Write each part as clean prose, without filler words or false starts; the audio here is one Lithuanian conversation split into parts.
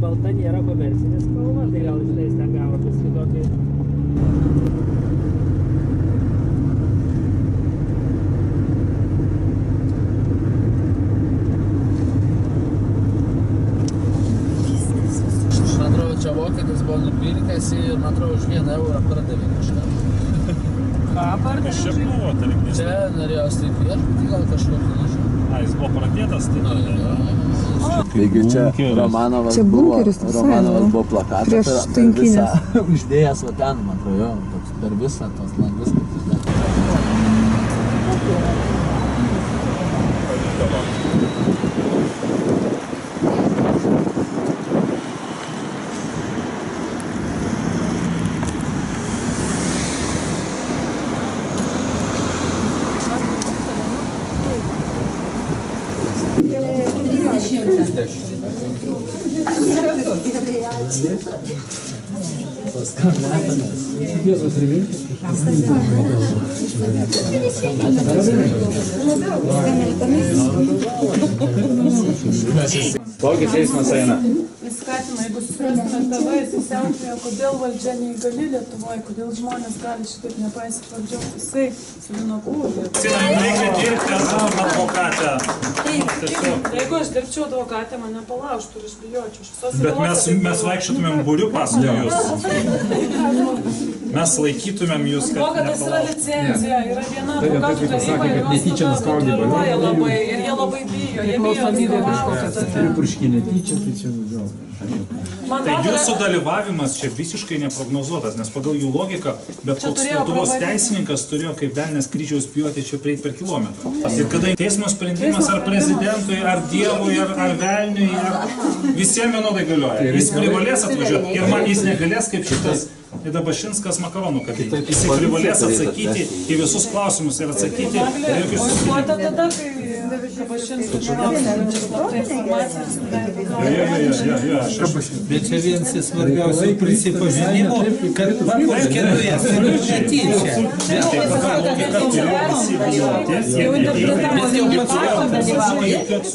balta nėra komercinė spalva, tai gal iš tais ten gavo pasikitokį. Man atrodo, čia vokietis buvo nupirkęs ir, man atrodo, už 1 eurą pardavė kažką. Ką pardavė? Kas čia buvo, tarkim? Čia norėjo statyti viešbutį, gal kažkokį, nežinau. Jis buvo pradėtas, tai... Taigi čia Romanovas buvo plakatas ir visą uždėjęs va ten, man atrodo, per visą tos langus. Kokias eismas eina? Įstatymą, jeigu suprastume TV, įsisiautėjo, kodėl valdžia neįgali Lietuvoje, kodėl žmonės gali šitaip nepaisyti valdžios, jisai sudino kūrį. Reikia dirbti ar advokatę. Jeigu aš dirbčiau advokatę, mane palaužtų ir aš bijočiau. Bet mes vaikščiotumėm būriu paskui jūs. Mes laikytumėm jūs, kad advokatas yra licencija, yra viena advokatų taryba ir jos tada kontroliuoja labai ir jie labai bijo, jie bijo atstovauti. Tai jūsų dalyvavimas čia visiškai neprognozuotas, nes pagal jų logiką, bet koks Lietuvos teisininkas turėjo kaip velnės kryžiaus bijoti čia prieiti per kilometrą. Ir kada teismo sprendimas ar prezidentui, ar dievui, ar velniui, visiems vienodai galioja. Jis privalės atvažiuoti ir man jis negalės kaip šitas Dabašinskas makaronų kabinė. Jis privalės atsakyti į visus klausimus ir atsakyti ir jokius susitikti. Bet čia vienas svarbiausių prisipažinimų, kad kenoje suričia tyčia.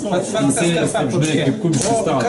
Pats faktas, kad kaip kumštis stalo.